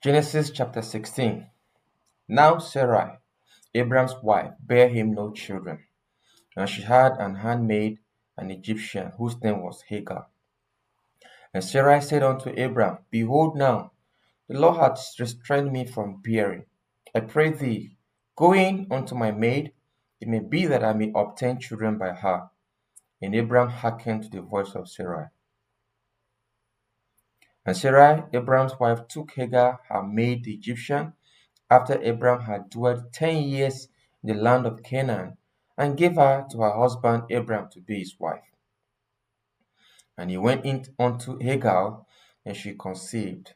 Genesis chapter 16. Now Sarai, Abraham's wife, bare him no children, and she had an handmaid, an Egyptian, whose name was Hagar. And Sarai said unto Abraham, Behold now, the Lord hath restrained me from bearing. I pray thee, go in unto my maid, it may be that I may obtain children by her. And Abraham hearkened to the voice of Sarai. And Sarai, Abraham's wife, took Hagar, her maid, the Egyptian, after Abraham had dwelt 10 years in the land of Canaan, and gave her to her husband Abraham to be his wife. And he went in unto Hagar, and she conceived.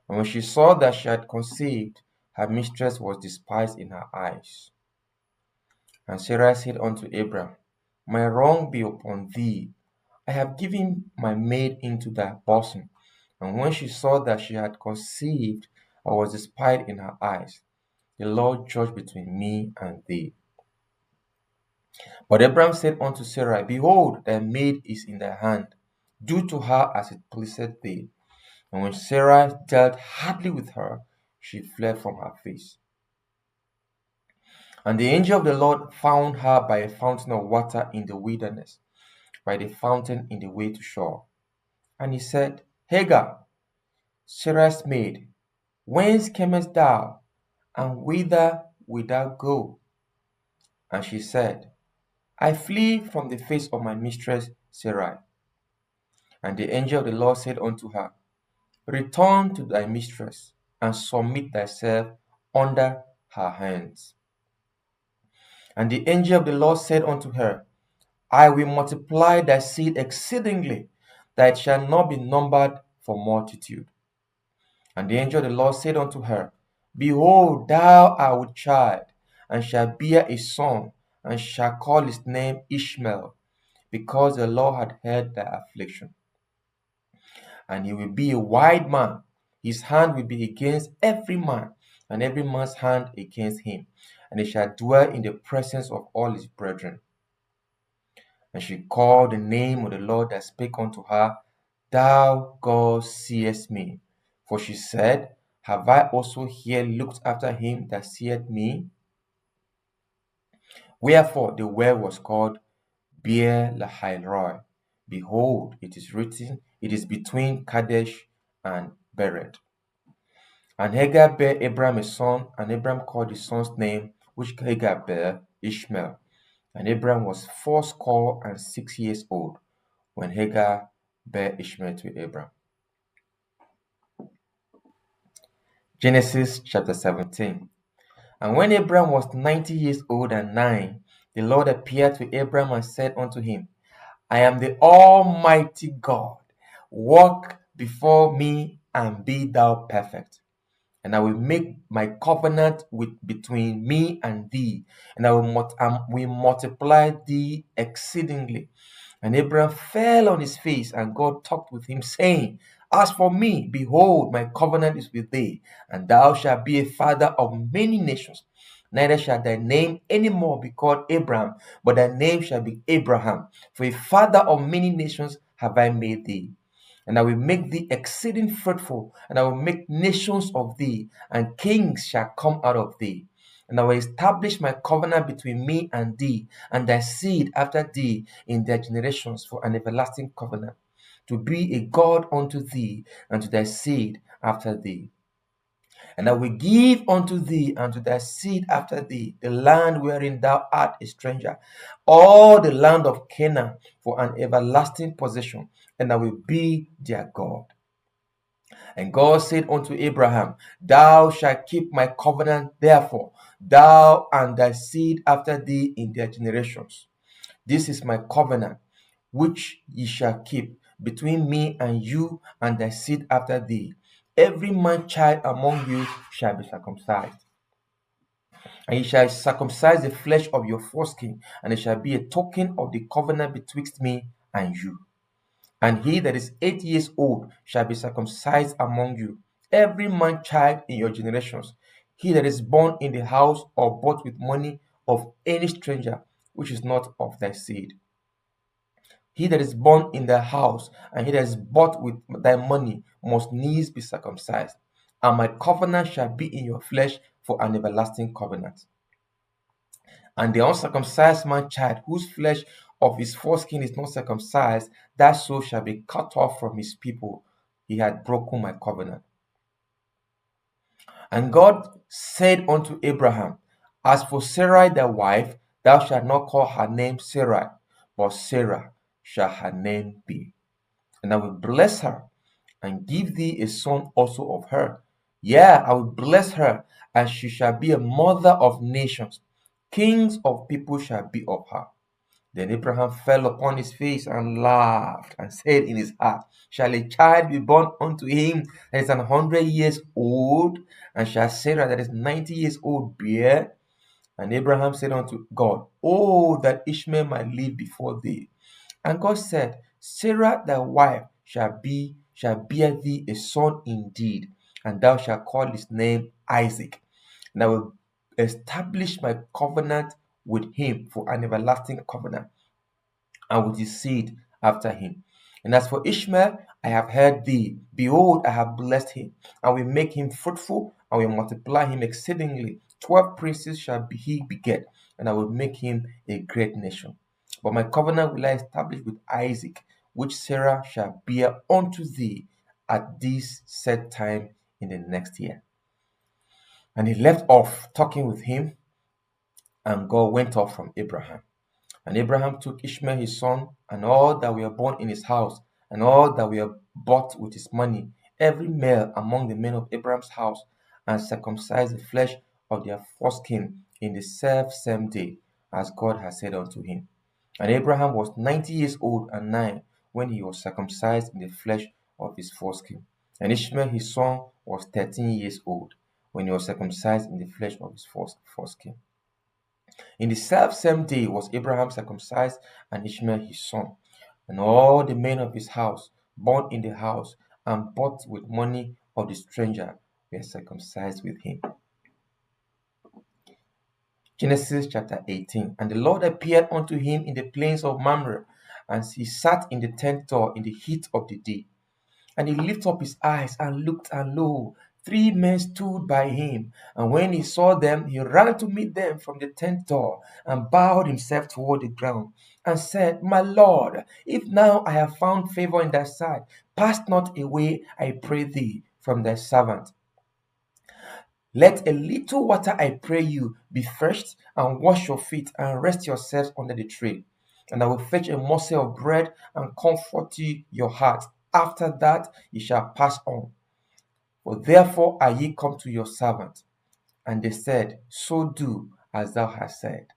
And when she saw that she had conceived, her mistress was despised in her eyes. And Sarah said unto Abraham, My wrong be upon thee. I have given my maid into thy bosom. And when she saw that she had conceived, I was despised in her eyes. The Lord judge between me and thee. But Abraham said unto Sarai, Behold, thy maid is in thy hand. Do to her as it pleaseth thee. And when Sarai dealt hardly with her, she fled from her face. And the angel of the Lord found her by a fountain of water in the wilderness, by the fountain in the way to shore. And he said, Hagar, Sarai's maid, whence camest thou, and whither wilt thou go? And she said, I flee from the face of my mistress Sarai. And the angel of the Lord said unto her, Return to thy mistress, and submit thyself under her hands. And the angel of the Lord said unto her, I will multiply thy seed exceedingly, that it shall not be numbered for multitude. And the angel of the Lord said unto her, Behold, thou art with child, and shalt bear a son, and shall call his name Ishmael, because the Lord hath heard thy affliction. And he will be a wide man. His hand will be against every man, and every man's hand against him. And he shall dwell in the presence of all his brethren. And she called the name of the Lord that spake unto her, Thou God seest me. For she said, Have I also here looked after him that seeth me? Wherefore the well was called Beer Lahairoi. Behold, it is written, it is between Kadesh and Bered. And Hagar bare Abraham a son, and Abraham called his son's name, which Hagar bare, Ishmael. And Abraham was 86 years old when Hagar bare Ishmael to Abraham. Genesis chapter 17. And when Abraham was 90 years old and 9, the Lord appeared to Abraham and said unto him, I am the Almighty God. Walk before me and be thou perfect. And I will make my covenant between me and thee, and I will multiply thee exceedingly. And Abraham fell on his face, and God talked with him, saying, As for me, behold, my covenant is with thee, and thou shalt be a father of many nations. Neither shall thy name any more be called Abraham, but thy name shall be Abraham. For a father of many nations have I made thee. And I will make thee exceeding fruitful, and I will make nations of thee, and kings shall come out of thee. And I will establish my covenant between me and thee, and thy seed after thee in their generations for an everlasting covenant, to be a God unto thee, and to thy seed after thee. And I will give unto thee and to thy seed after thee the land wherein thou art a stranger, all the land of Canaan for an everlasting possession, and I will be their God. And God said unto Abraham, Thou shalt keep my covenant, therefore, thou and thy seed after thee in their generations. This is my covenant, which ye shall keep between me and you and thy seed after thee. Every man child among you shall be circumcised. And ye shall circumcise the flesh of your foreskin, and it shall be a token of the covenant betwixt me and you. And he that is 8 years old shall be circumcised among you, every man child in your generations, he that is born in the house or bought with money of any stranger, which is not of thy seed. He that is born in the house and he that is bought with thy money must needs be circumcised. and my covenant shall be in your flesh for an everlasting covenant. And the uncircumcised man child, whose flesh of his foreskin is not circumcised, that soul shall be cut off from his people. He had broken my covenant. And God said unto Abraham, As for Sarai thy wife, thou shalt not call her name Sarai, but Sarah shall her name be. And I will bless her, and give thee a son also of her. Yea, I will bless her, and she shall be a mother of nations. Kings of people shall be of her. Then Abraham fell upon his face and laughed, and said in his heart, Shall a child be born unto him that is 100 years old? And shall Sarah that is 90 years old bear? And Abraham said unto God, Oh, that Ishmael might live before thee. And God said, Sarah thy wife shall bear thee a son indeed, and thou shalt call his name Isaac. And I will establish my covenant with him for an everlasting covenant, and with his seed after him. And as for Ishmael, I have heard thee. Behold, I have blessed him, and will make him fruitful, and will multiply him exceedingly. 12 princes shall he beget, and I will make him a great nation. But my covenant will I establish with Isaac, which Sarah shall bear unto thee at this set time in the next year. And he left off talking with him, and God went off from Abraham. And Abraham took Ishmael his son, and all that were born in his house, and all that were bought with his money, every male among the men of Abraham's house, and circumcised the flesh of their foreskin in the same day, as God had said unto him. And Abraham was 90 years old and 9 when he was circumcised in the flesh of his foreskin. And Ishmael his son was 13 years old when he was circumcised in the flesh of his foreskin. In the same day was Abraham circumcised, and Ishmael his son. And all the men of his house, born in the house, and bought with money of the stranger, were circumcised with him. Genesis chapter 18. And the Lord appeared unto him in the plains of Mamre, and he sat in the tent door in the heat of the day. And he lifted up his eyes and looked, and lo, 3 men stood by him. And when he saw them, he ran to meet them from the tent door, and bowed himself toward the ground, and said, My Lord, if now I have found favor in thy sight, pass not away, I pray thee, from thy servant. Let a little water, I pray you, be fetched, and wash your feet, and rest yourselves under the tree. And I will fetch a morsel of bread, and comfort you your heart. After that ye shall pass on. For therefore are ye come to your servant. And they said, So do as thou hast said.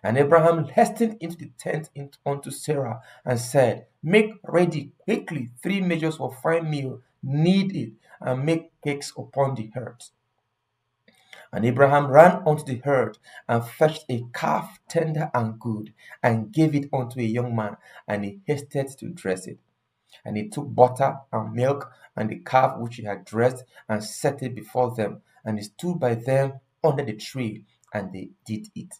And Abraham hastened into the tent unto Sarah, and said, Make ready quickly 3 measures of fine meal, knead it, and make cakes upon the hearth. And Abraham ran unto the herd, and fetched a calf tender and good, and gave it unto a young man, and he hasted to dress it. And he took butter and milk and the calf which he had dressed, and set it before them. And he stood by them under the tree, and they did eat.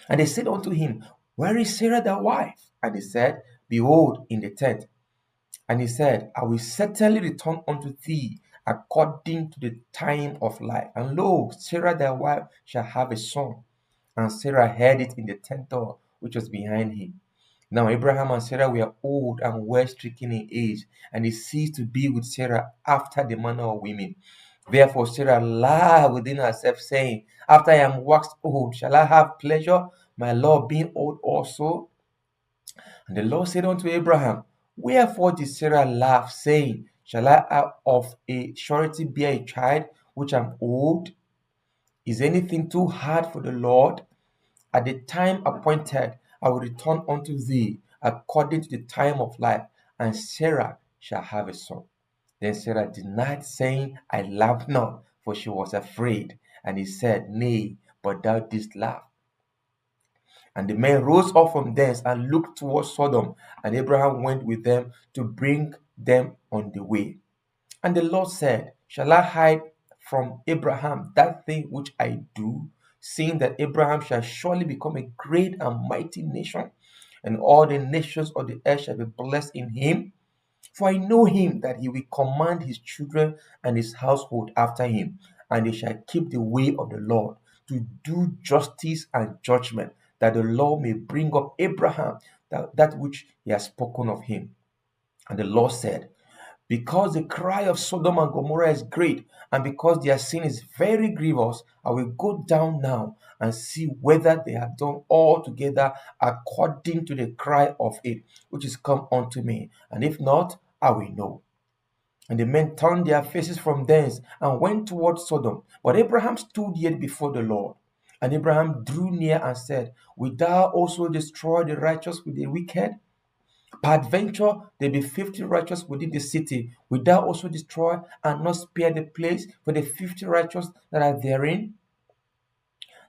And they said unto him, Where is Sarah thy wife? And he said, Behold, in the tent. And he said, I will certainly return unto thee according to the time of life. And lo, Sarah thy wife shall have a son. And Sarah heard it in the tent door which was behind him. Now Abraham and Sarah were old and well stricken in age, and he ceased to be with Sarah after the manner of women. Therefore Sarah laughed within herself, saying, After I am waxed old, shall I have pleasure, my Lord being old also? And the Lord said unto Abraham, Wherefore did Sarah laugh, saying, Shall I of a surety bear a child, which am old? Is anything too hard for the Lord? At the time appointed, I will return unto thee according to the time of life, and Sarah shall have a son. Then Sarah denied, saying, I laughed not, for she was afraid. And he said, Nay, but thou didst laugh. And the men rose up from thence and looked towards Sodom, and Abraham went with them to bring them on the way. And the Lord said, Shall I hide from Abraham that thing which I do, seeing that Abraham shall surely become a great and mighty nation, and all the nations of the earth shall be blessed in him? For I know him that he will command his children and his household after him, and they shall keep the way of the Lord, to do justice and judgment, that the Lord may bring up Abraham, that which he has spoken of him. And the Lord said, because the cry of Sodom and Gomorrah is great, and because their sin is very grievous, I will go down now and see whether they have done altogether according to the cry of it, which is come unto me. And if not, I will know. And the men turned their faces from thence and went toward Sodom. But Abraham stood yet before the Lord. And Abraham drew near and said, wilt thou also destroy the righteous with the wicked? Peradventure there be 50 righteous within the city. Wilt thou also destroy and not spare the place for the 50 righteous that are therein?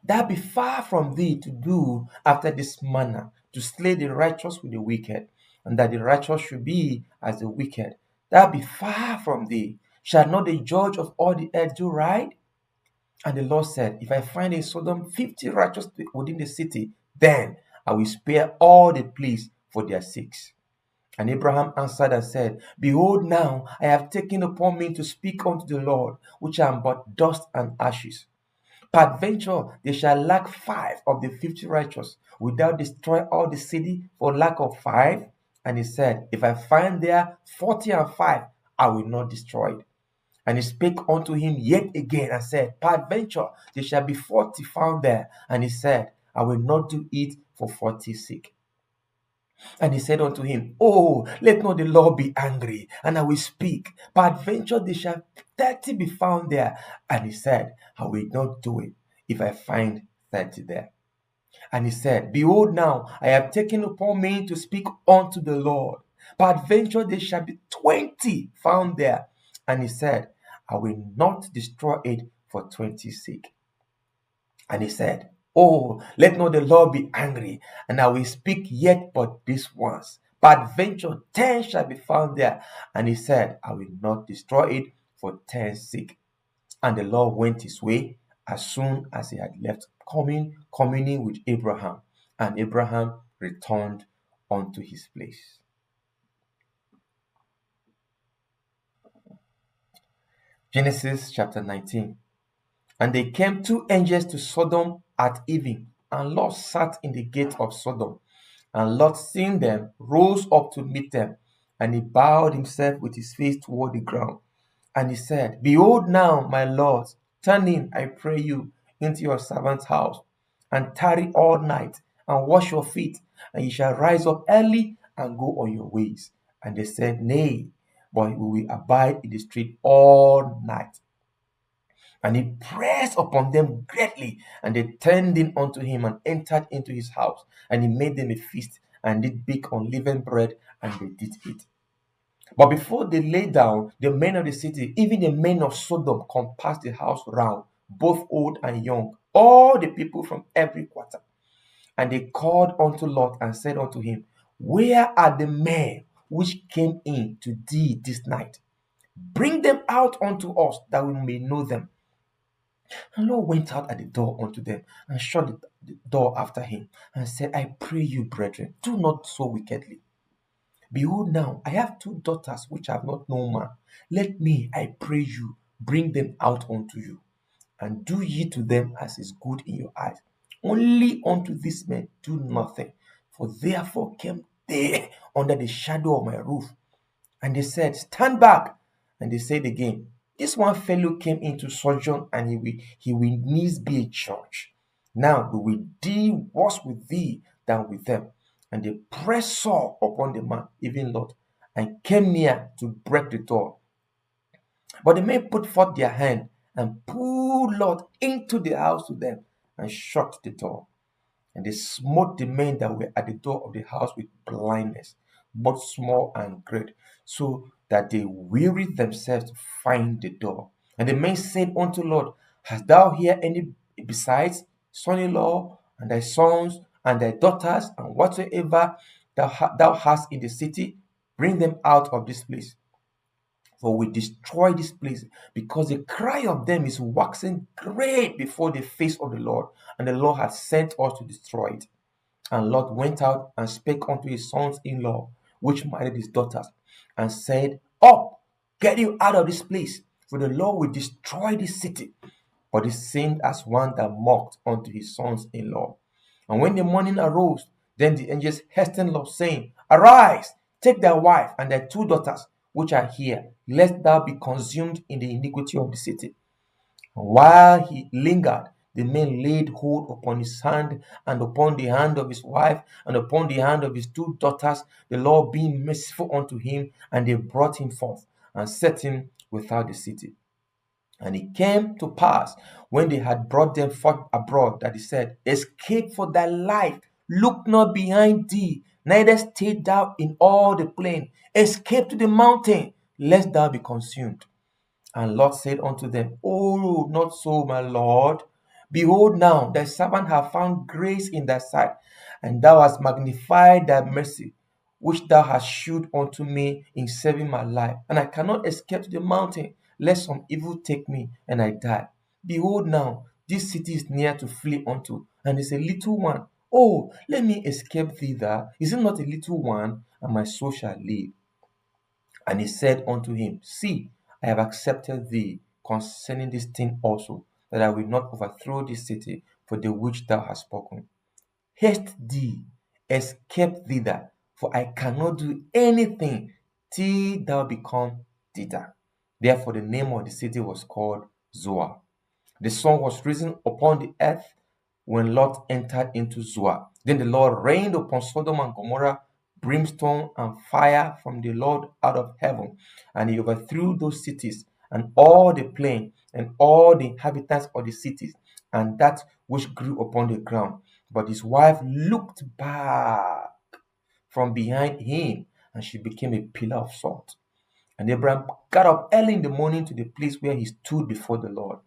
That be far from thee to do after this manner, to slay the righteous with the wicked, and that the righteous should be as the wicked. That be far from thee. Shall not the judge of all the earth do right? And the Lord said, if I find in Sodom 50 righteous within the city, then I will spare all the place for their sakes. And Abraham answered and said, behold, now I have taken upon me to speak unto the Lord, which am but dust and ashes. Peradventure they shall lack 5 of the 50 righteous. Wilt thou destroy all the city for lack of 5? And he said, if I find there 40 and 5, I will not destroy it. And he spake unto him yet again and said, peradventure there shall be 40 found there. And he said, I will not do it for 40's sake. And he said unto him, oh, let not the Lord be angry, and I will speak. Peradventure there shall 30 be found there. And he said, I will not do it if I find 30 there. And he said, behold, now I have taken upon me to speak unto the Lord. Peradventure there shall be 20 found there. And he said, I will not destroy it for 20's sake. And he said, oh, let not the Lord be angry, and I will speak yet but this once. Peradventure 10 shall be found there. And he said, I will not destroy it for 10's sake. And the Lord went his way as soon as he had left communing with Abraham. And Abraham returned unto his place. Genesis chapter 19. And they came 2 angels to Sodom at even, and Lot sat in the gate of Sodom. And Lot, seeing them, rose up to meet them, and he bowed himself with his face toward the ground. And he said, behold now, my lords, turn in, I pray you, into your servant's house, and tarry all night, and wash your feet, and ye shall rise up early and go on your ways. And they said, nay, but we will abide in the street all night. And he pressed upon them greatly, and they turned in unto him and entered into his house. And he made them a feast, and did bake unleavened bread, and they did eat. But before they lay down, the men of the city, even the men of Sodom, compassed the house round, both old and young, all the people from every quarter. And they called unto Lot and said unto him, where are the men which came in to thee this night? Bring them out unto us, that we may know them. And Lot went out at the door unto them, and shut the door after him, and said, I pray you, brethren, do not so wickedly. Behold, now I have 2 daughters which have not known man. Let me, I pray you, bring them out unto you, and do ye to them as is good in your eyes. Only unto these men do nothing, for therefore came they under the shadow of my roof. And they said, stand back. And they said again, this one fellow came into sojourn, and he will needs be a judge. Now we will deal worse with thee than with them. And they pressed sore upon the man, even Lot, and came near to break the door. But the men put forth their hand and pulled Lot into the house to them, and shut the door. And they smote the men that were at the door of the house with blindness, both small and great, so that they wearied themselves to find the door. And the men said unto Lot, hast thou here any besides son-in-law, and thy sons, and thy daughters, and whatsoever thou hast in the city? Bring them out of this place. For we destroy this place, because the cry of them is waxing great before the face of the Lord, and the Lord has sent us to destroy it. And Lot went out and spake unto his sons-in-law, which married his daughters, and said, Up, get you out of this place, for the Lord will destroy this city. But he seemed as one that mocked unto his sons-in-law. And when the morning arose, then the angels hastened Lot, saying, Arise, take thy wife and thy two daughters, which are here, lest thou be consumed in the iniquity of the city. And while he lingered, the men laid hold upon his hand and upon the hand of his wife and upon the hand of his two daughters, the Lord being merciful unto him, and they brought him forth and set him without the city. And it came to pass, when they had brought them forth abroad, that he said, Escape for thy life, look not behind thee, neither stay thou in all the plain. Escape to the mountain, lest thou be consumed. And Lot said unto them, Oh, not so, my Lord. Behold, now thy servant hath found grace in thy sight, and thou hast magnified thy mercy, which thou hast shewed unto me in saving my life. And I cannot escape to the mountain, lest some evil take me, and I die. Behold, now this city is near to flee unto, and is a little one. Oh, let me escape thither. Is it not a little one? And my soul shall live. And he said unto him, See, I have accepted thee concerning this thing also, that I will not overthrow this city for the which thou hast spoken. Haste thee, escape thither, for I cannot do anything till thou become thither. Therefore the name of the city was called Zoar. The sun was risen upon the earth when Lot entered into Zoar. Then the Lord rained upon Sodom and Gomorrah brimstone and fire from the Lord out of heaven, and he overthrew those cities and all the plain and all the inhabitants of the cities and that which grew upon the ground. But his wife looked back from behind him, and she became a pillar of salt. And Abraham got up early in the morning to the place where he stood before the Lord.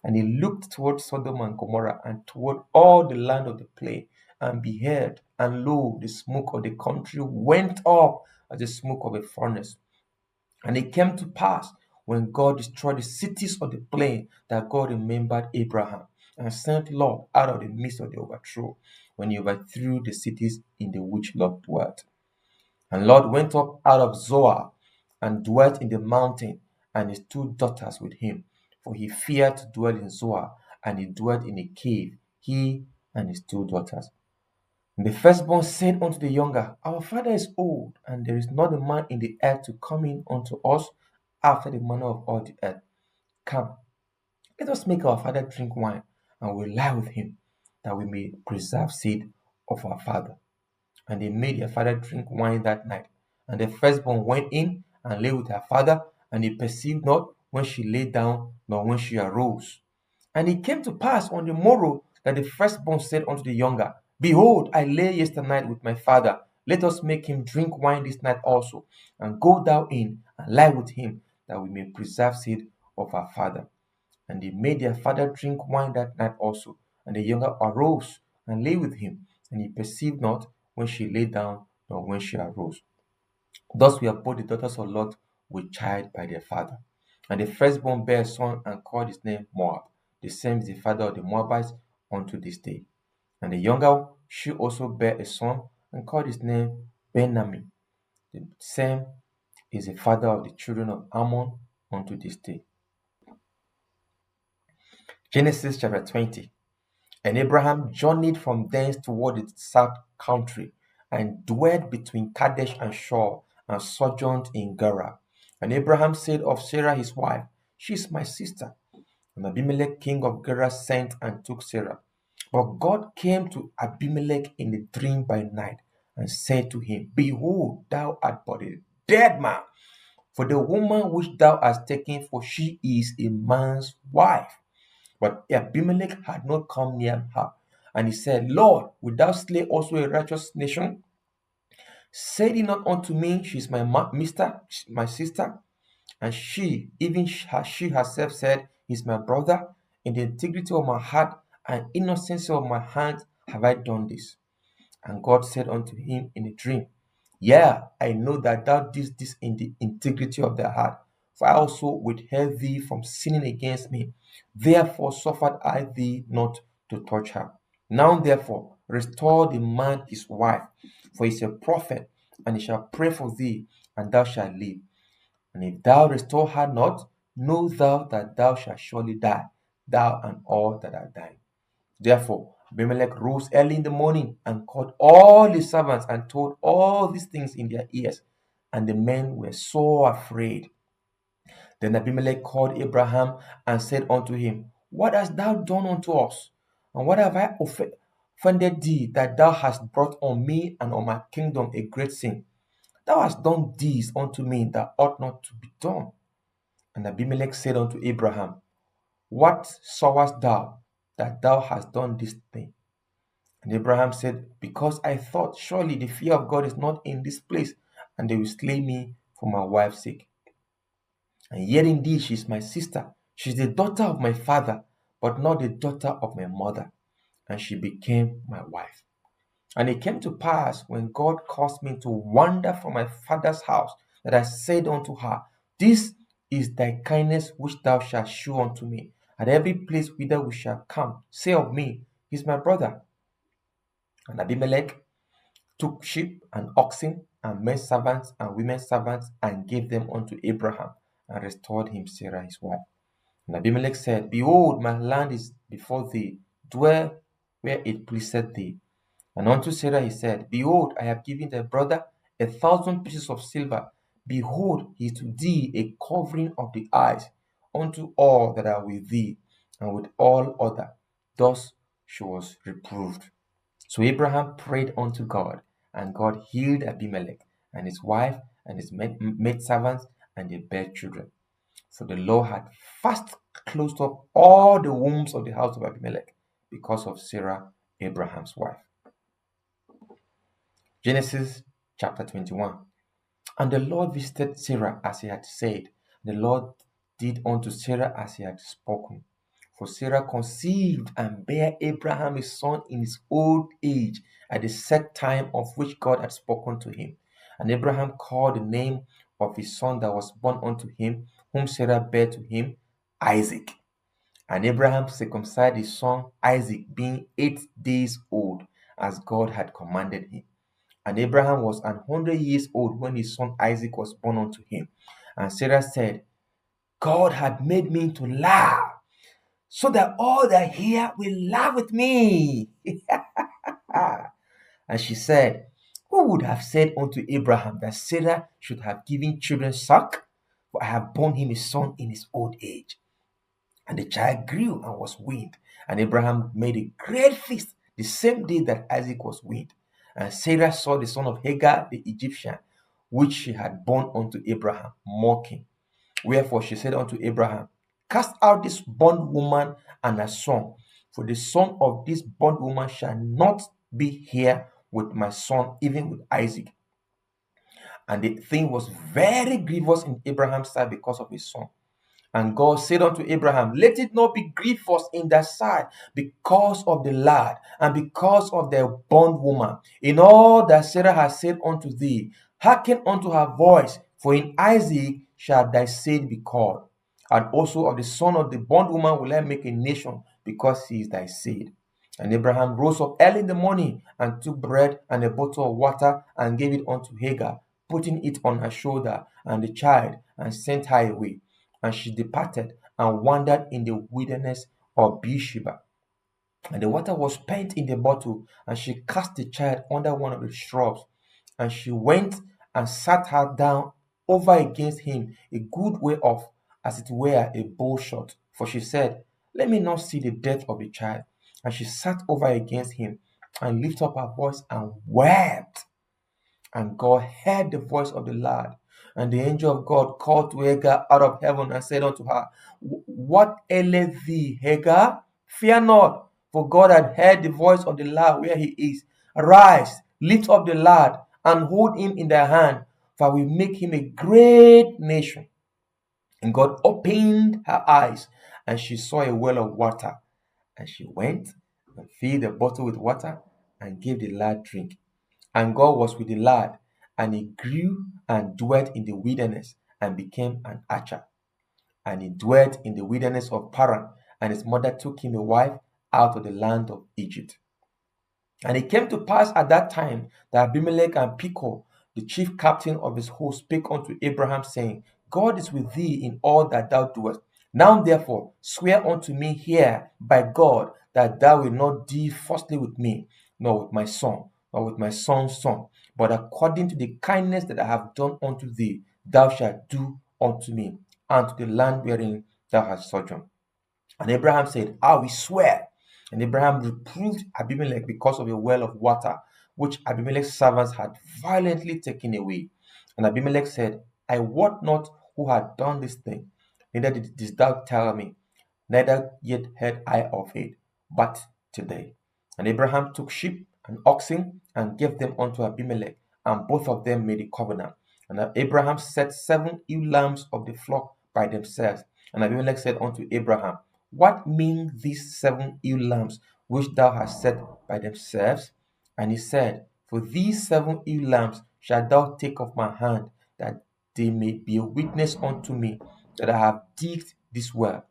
And he looked toward Sodom and Gomorrah and toward all the land of the plain, and beheld, and lo, the smoke of the country went up as the smoke of a furnace. And it came to pass, when God destroyed the cities of the plain, that God remembered Abraham and sent Lot out of the midst of the overthrow, when he overthrew the cities in the which Lot dwelt. And Lot went up out of Zoar and dwelt in the mountain, and his two daughters with him. For he feared to dwell in Zoar, and he dwelt in a cave, he and his two daughters. And the firstborn said unto the younger, Our father is old, and there is not a man in the earth to come in unto us after the manner of all the earth. Come, let us make our father drink wine, and we'll lie with him, that we may preserve seed of our father. And they made their father drink wine that night. And the firstborn went in and lay with her father, and he perceived not when she lay down, nor when she arose. And it came to pass on the morrow that the firstborn said unto the younger, Behold, I lay yesternight with my father. Let us make him drink wine this night also, and go thou in and lie with him, that we may preserve seed of our father. And they made their father drink wine that night also. And the younger arose and lay with him, and he perceived not when she lay down, nor when she arose. Thus were both the daughters of Lot with child by their father. And the firstborn bare a son, and called his name Moab. The same is the father of the Moabites unto this day. And the younger, she also bare a son, and called his name Benjamin. The same is the father of the children of Ammon unto this day. Genesis chapter 20. And Abraham journeyed from thence toward the south country, and dwelt between Kadesh and Shur, and sojourned in Gerar. And Abraham said of Sarah his wife, She is my sister. And Abimelech king of Gerar sent and took Sarah. But God came to Abimelech in a dream by night, and said to him, Behold, thou art but a dead man, for the woman which thou hast taken, for she is a man's wife. But Abimelech had not come near her. And he said, Lord, wilt thou slay also a righteous nation? Said he not unto me, She is my mister, my sister? And she, even she herself said, He is my brother. In the integrity of my heart and innocency of my hands have I done this. And God said unto him in a dream, Yeah, I know that thou didst this in the integrity of thy heart, for I also withheld thee from sinning against me. Therefore suffered I thee not to touch her. Now therefore restore the man his wife, for he is a prophet, and he shall pray for thee, and thou shalt live. And if thou restore her not, know thou that thou shalt surely die, thou and all that are dying. Therefore Abimelech rose early in the morning and called all his servants and told all these things in their ears. And the men were so afraid. Then Abimelech called Abraham and said unto him, What hast thou done unto us? And what have I offended thee, that thou hast brought on me and on my kingdom a great sin? Thou hast done this unto me that ought not to be done. And Abimelech said unto Abraham, What sawest thou that thou hast done this thing? And Abraham said, Because I thought, surely the fear of God is not in this place, and they will slay me for my wife's sake. And yet indeed she is my sister. She is the daughter of my father, but not the daughter of my mother. And she became my wife. And it came to pass, when God caused me to wander from my father's house, that I said unto her, This is thy kindness which thou shalt shew unto me. At every place whither we shall come, say of me, He is my brother. And Abimelech took sheep and oxen and men servants and women servants and gave them unto Abraham, and restored him Sarah his wife. And Abimelech said, Behold, my land is before thee, dwell where it pleaseth thee. And unto Sarah he said, Behold, I have given thy brother 1,000 pieces of silver. Behold, he is to thee a covering of the eyes unto all that are with thee, and with all other. Thus she was reproved. So Abraham prayed unto God, and God healed Abimelech and his wife and his maidservants, and they bare children. For the Lord had fast closed up all the wombs of the house of Abimelech because of Sarah, Abraham's wife. Genesis chapter 21. And the Lord visited Sarah as he had said. The Lord did unto Sarah as he had spoken. For Sarah conceived and bare Abraham a son in his old age, at the set time of which God had spoken to him. And Abraham called the name of his son that was born unto him, whom Sarah bare to him, Isaac. And Abraham circumcised his son Isaac, being 8 days old, as God had commanded him. And Abraham was 100 years old when his son Isaac was born unto him. And Sarah said, God had made me to laugh, so that all that hear will laugh with me. And she said, Who would have said unto Abraham that Sarah should have given children suck? For I have borne him a son in his old age. And the child grew and was weaned. And Abraham made a great feast the same day that Isaac was weaned. And Sarah saw the son of Hagar the Egyptian, which she had borne unto Abraham, mocking. Wherefore she said unto Abraham, Cast out this bondwoman and her son, for the son of this bondwoman shall not be here with my son, even with Isaac. And the thing was very grievous in Abraham's sight because of his son. And God said unto Abraham, Let it not be grievous in thy sight because of the lad and because of the bondwoman. In all that Sarah has said unto thee, hearken unto her voice, for in Isaac shall thy seed be called. And also of the son of the bondwoman will I make a nation, because he is thy seed. And Abraham rose up early in the morning and took bread and a bottle of water and gave it unto Hagar, putting it on her shoulder and the child, and sent her away. And she departed and wandered in the wilderness of Beersheba. And the water was spent in the bottle, and she cast the child under one of the shrubs. And she went and sat her down over against him a good way off, as it were a bow shot. For she said, Let me not see the death of the child. And she sat over against him, and lifted up her voice and wept. And God heard the voice of the lad. And the angel of God called to Hagar out of heaven and said unto her, What aileth thee, Hagar? Fear not, for God had heard the voice of the lad where he is. Arise, lift up the lad, and hold him in thy hand, for I will make him a great nation. And God opened her eyes, and she saw a well of water. And she went and filled the bottle with water and gave the lad drink. And God was with the lad, and he grew and dwelt in the wilderness and became an archer. And he dwelt in the wilderness of Paran, and his mother took him a wife out of the land of Egypt. And it came to pass at that time that Abimelech and Phicol the chief captain of his host spake unto Abraham, saying, God is with thee in all that thou doest. Now therefore swear unto me here by God that thou wilt not deal falsely with me, nor with my son, nor with my son's son, but according to the kindness that I have done unto thee, thou shalt do unto me, and to the land wherein thou hast sojourned. And Abraham said, I will swear. And Abraham reproved Abimelech because of a well of water, which Abimelech's servants had violently taken away. And Abimelech said, I wot not who had done this thing, neither didst thou tell me, neither yet heard I of it, but today. And Abraham took sheep and oxen and gave them unto Abimelech, and both of them made a covenant. And Abraham set 7 ewe lambs of the flock by themselves. And Abimelech said unto Abraham, what mean these 7 ewe lambs which thou hast set by themselves? And he said, for these 7 ewe lambs shalt thou take of my hand, that they may be a witness unto me that I have digged this well.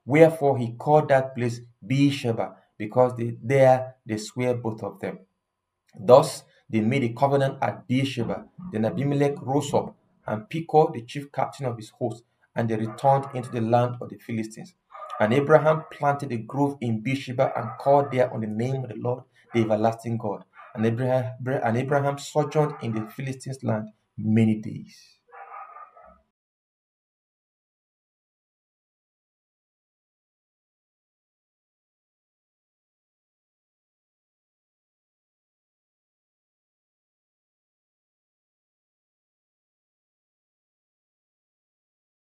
Wherefore he called that place Beersheba, because there they swear both of them. Thus they made a covenant at Beersheba. Then Abimelech rose up, and Pekah, the chief captain of his host, and they returned into the land of the Philistines. And Abraham planted a grove in Beersheba and called there on the name of the Lord, the everlasting God. And Abraham sojourned in the Philistines' land many days.